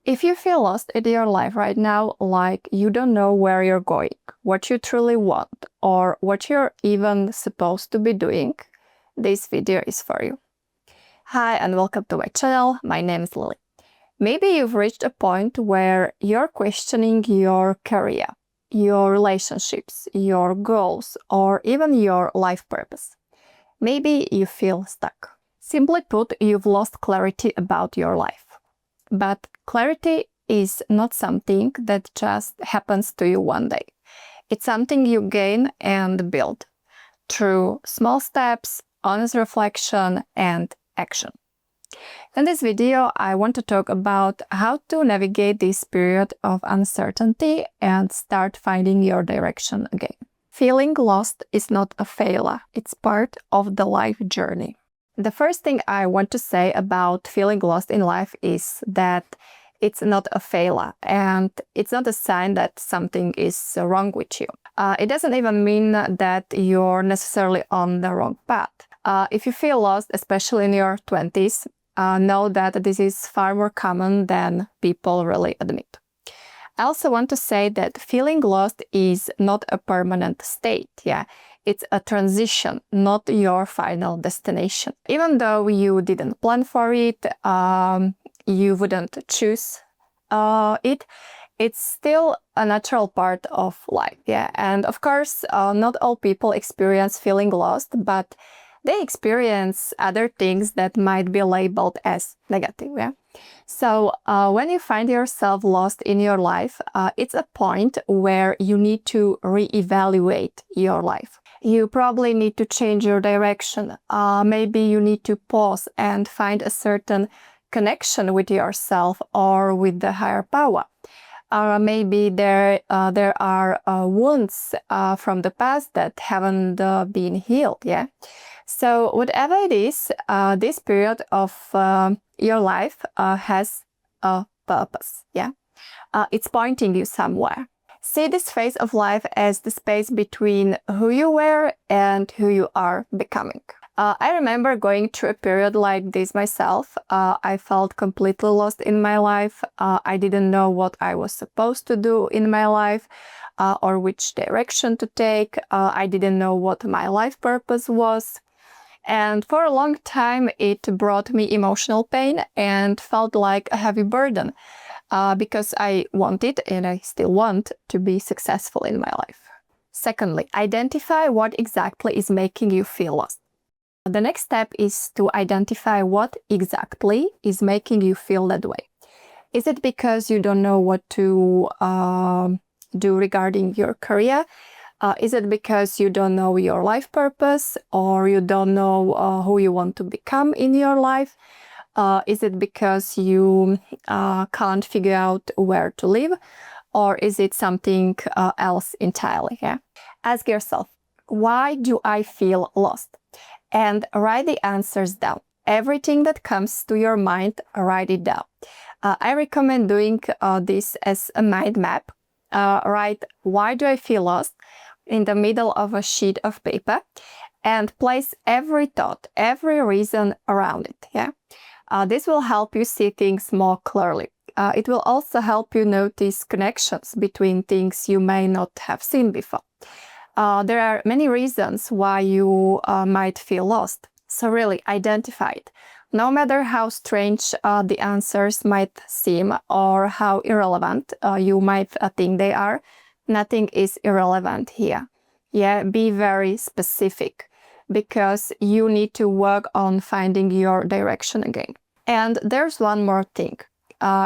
If you feel lost in your life right now, like you don't know where you're going, what you truly want, or what you're even supposed to be doing, this video is for you. Hi and welcome to my channel. My name is Lily. Maybe you've reached a point where you're questioning your career, your relationships, your goals, or even your life purpose. Maybe you feel stuck. Simply put, you've lost clarity about your life. But clarity is not something that just happens to you one day. It's something you gain and build through small steps, honest reflection, and action. In this video, I want to talk about how to navigate this period of uncertainty and start finding your direction again. Feeling lost is not a failure, it's part of the life journey. The first thing I want to say about feeling lost in life is that it's not a failure and it's not a sign that something is wrong with you. It doesn't even mean that you're necessarily on the wrong path. If you feel lost, especially in your 20s, know that this is far more common than people really admit. I also want to say that feeling lost is not a permanent state. It's a transition, not your final destination. Even though you didn't plan for it, you wouldn't choose it, it's still a natural part of life. And of course, not all people experience feeling lost, but they experience other things that might be labeled as negative. So when you find yourself lost in your life, it's a point where you need to reevaluate your life. You probably need to change your direction. Maybe you need to pause and find a certain connection with yourself or with the higher power. Maybe there are wounds from the past that haven't been healed. So whatever it is, this period of your life has a purpose. It's pointing you somewhere. See this phase of life as the space between who you were and who you are becoming. I remember going through a period like this myself. I felt completely lost in my life. I didn't know what I was supposed to do in my life or which direction to take. I didn't know what my life purpose was. And for a long time, it brought me emotional pain and felt like a heavy burden. Because I wanted, and I still want, to be successful in my life. Secondly, identify what exactly is making you feel lost. The next step is to identify what exactly is making you feel that way. Is it because you don't know what to do regarding your career? Is it because you don't know your life purpose, or you don't know who you want to become in your life? Is it because you can't figure out where to live, or is it something else entirely? Ask yourself, why do I feel lost? And write the answers down. Everything that comes to your mind, write it down. I recommend doing this as a mind map. Write, why do I feel lost, in the middle of a sheet of paper, and place every thought, every reason around it. This will help you see things more clearly. It will also help you notice connections between things you may not have seen before. There are many reasons why you might feel lost. So really identify it. No matter how strange the answers might seem or how irrelevant you might think they are, nothing is irrelevant here. Be very specific, because you need to work on finding your direction again. And there's one more thing.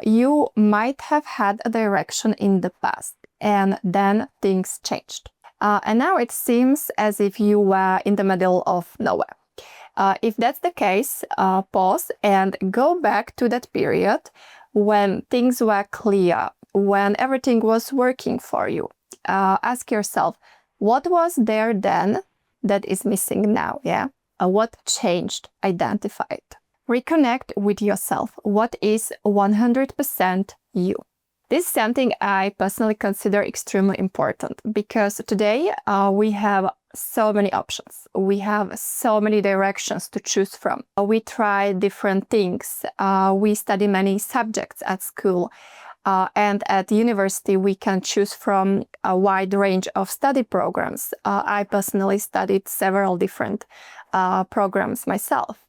You might have had a direction in the past, and then things changed. And now it seems as if you were in the middle of nowhere. If that's the case, pause and go back to that period when things were clear, when everything was working for you. Ask yourself, what was there then that is missing now? What changed? Identify it. Reconnect with yourself. What is 100% you? This is something I personally consider extremely important because today we have so many options. We have so many directions to choose from. We try different things. We study many subjects at school. And at university, we can choose from a wide range of study programs. I personally studied several different programs myself.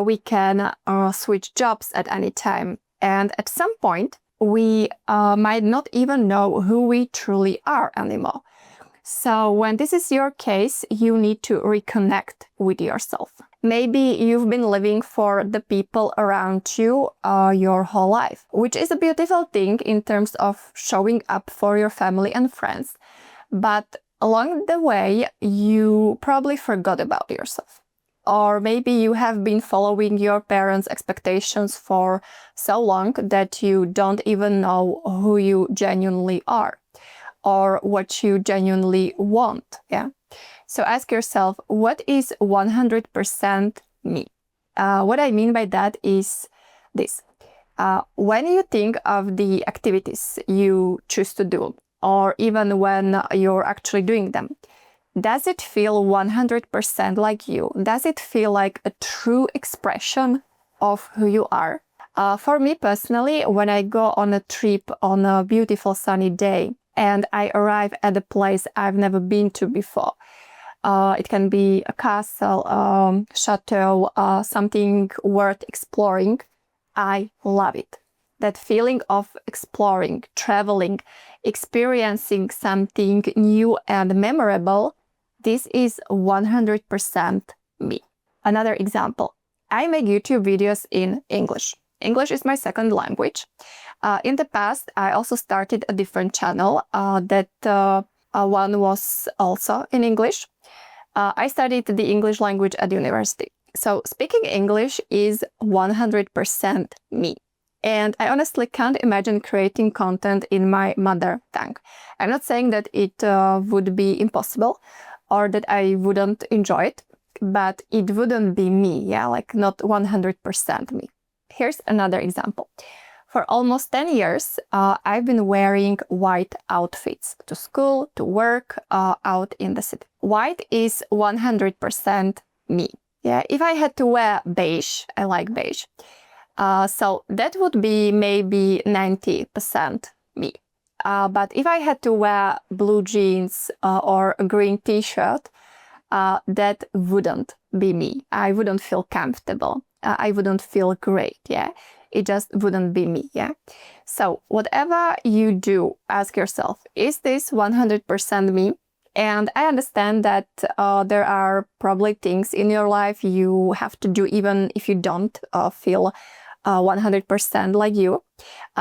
We can switch jobs at any time. And at some point, we might not even know who we truly are anymore. So when this is your case, you need to reconnect with yourself. Maybe you've been living for the people around you your whole life, which is a beautiful thing in terms of showing up for your family and friends. But along the way, you probably forgot about yourself. Or maybe you have been following your parents' expectations for so long that you don't even know who you genuinely are or what you genuinely want. Yeah. So ask yourself, what is 100% me? What I mean by that is this. When you think of the activities you choose to do, or even when you're actually doing them, does it feel 100% like you? Does it feel like a true expression of who you are? For me personally, when I go on a trip on a beautiful sunny day and I arrive at a place I've never been to before, it can be a castle, chateau, something worth exploring, I love it. That feeling of exploring, traveling, experiencing something new and memorable, this is 100% me. Another example, I make YouTube videos in English. English is my second language. In the past, I also started a different channel that one was also in English. I studied the English language at university. So speaking English is 100% me. And I honestly can't imagine creating content in my mother tongue. I'm not saying that it would be impossible or that I wouldn't enjoy it, but it wouldn't be me, yeah, like not 100% me. Here's another example. For almost 10 years, I've been wearing white outfits to school, to work, out in the city. White is 100% me. Yeah, if I had to wear beige, I like beige. So that would be maybe 90% me. But if I had to wear blue jeans or a green t-shirt, that wouldn't be me. I wouldn't feel comfortable. I wouldn't feel great, yeah. It just wouldn't be me, yeah. So whatever you do, ask yourself, is this 100% me? And I understand that there are probably things in your life you have to do even if you don't feel 100% like you.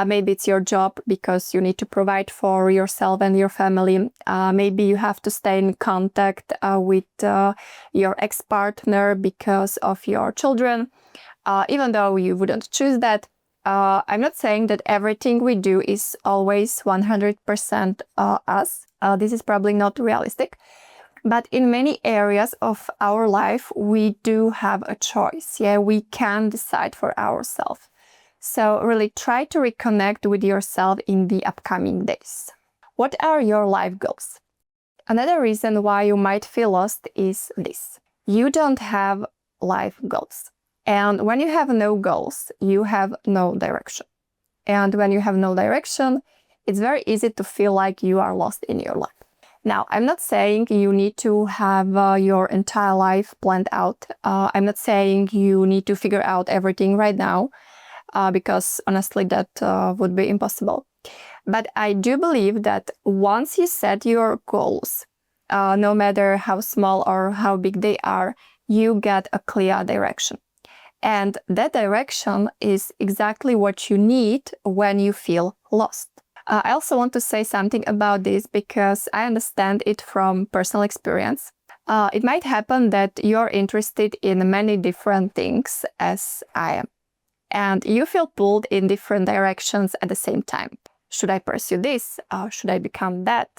Maybe it's your job because you need to provide for yourself and your family. Maybe you have to stay in contact with your ex-partner because of your children. Even though you wouldn't choose that, I'm not saying that everything we do is always 100% us. This is probably not realistic. But in many areas of our life, we do have a choice. Yeah, we can decide for ourselves. So really try to reconnect with yourself in the upcoming days. What are your life goals? Another reason why you might feel lost is this. You don't have life goals. And when you have no goals, you have no direction. And when you have no direction, it's very easy to feel like you are lost in your life. Now, I'm not saying you need to have your entire life planned out. I'm not saying you need to figure out everything right now, because honestly, that would be impossible. But I do believe that once you set your goals, no matter how small or how big they are, you get a clear direction. And that direction is exactly what you need when you feel lost. I also want to say something about this because I understand it from personal experience. It might happen that you're interested in many different things as I am, and you feel pulled in different directions at the same time. Should I pursue this? Should I become that?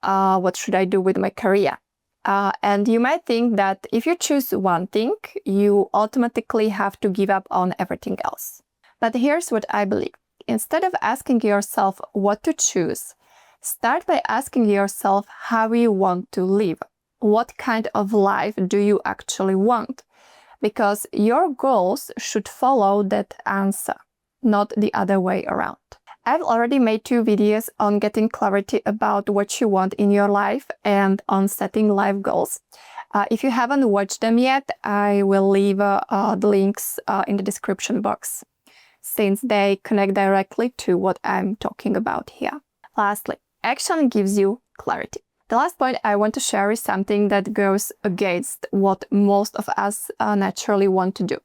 What should I do with my career? And you might think that if you choose one thing, you automatically have to give up on everything else. But here's what I believe. Instead of asking yourself what to choose, start by asking yourself how you want to live. What kind of life do you actually want? Because your goals should follow that answer, not the other way around. I've already made 2 videos on getting clarity about what you want in your life and on setting life goals. If you haven't watched them yet, I will leave the links in the description box, since they connect directly to what I'm talking about here. Lastly, action gives you clarity. The last point I want to share is something that goes against what most of us naturally want to do.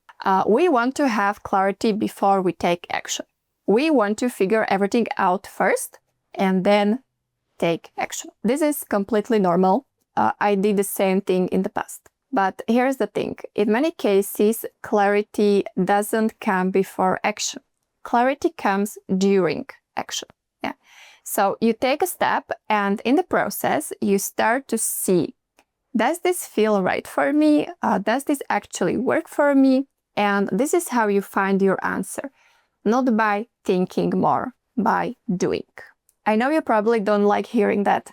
We want to have clarity before we take action. We want to figure everything out first and then take action. This is completely normal. I did the same thing in the past. But here's the thing. In many cases, clarity doesn't come before action. Clarity comes during action. Yeah. So you take a step, and in the process, you start to see, does this feel right for me? Does this actually work for me? And this is how you find your answer. Not by thinking more, by doing. I know you probably don't like hearing that.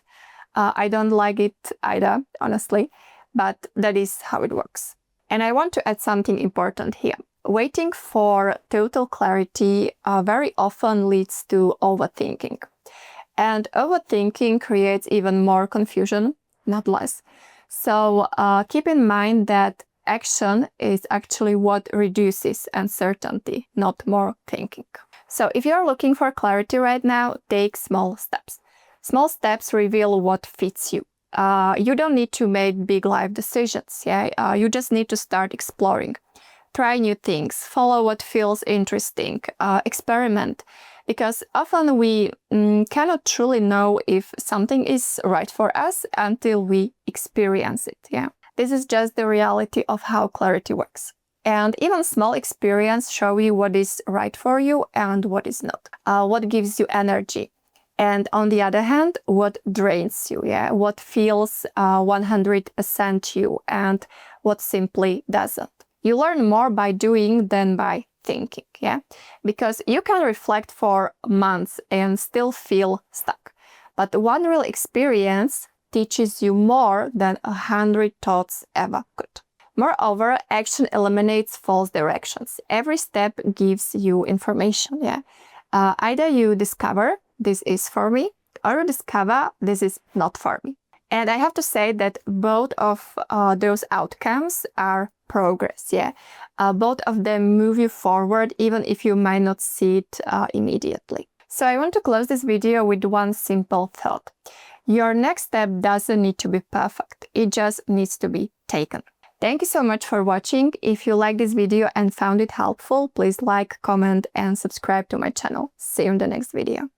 I don't like it either, honestly, but that is how it works. And I want to add something important here. Waiting for total clarity very often leads to overthinking. And overthinking creates even more confusion, not less. So keep in mind that action is actually what reduces uncertainty, not more thinking. So if you're looking for clarity right now, take small steps. Small steps reveal what fits you. You don't need to make big life decisions. Yeah, you just need to start exploring. Try new things, follow what feels interesting, experiment. Because often we cannot truly know if something is right for us until we experience it. Yeah, this is just the reality of how clarity works. And even small experience show you what is right for you and what is not. What gives you energy. And on the other hand, what drains you, yeah? What feels 100% you and what simply doesn't. You learn more by doing than by thinking, yeah? Because you can reflect for months and still feel stuck. But one real experience teaches you more than 100 thoughts ever could. Moreover, action eliminates false directions. Every step gives you information, yeah? Either you discover this is for me, or you discover this is not for me. And I have to say that both of those outcomes are progress, yeah. Both of them move you forward, even if you might not see it immediately. So I want to close this video with one simple thought. Your next step doesn't need to be perfect. It just needs to be taken. Thank you so much for watching. If you liked this video and found it helpful, please like, comment, and subscribe to my channel. See you in the next video.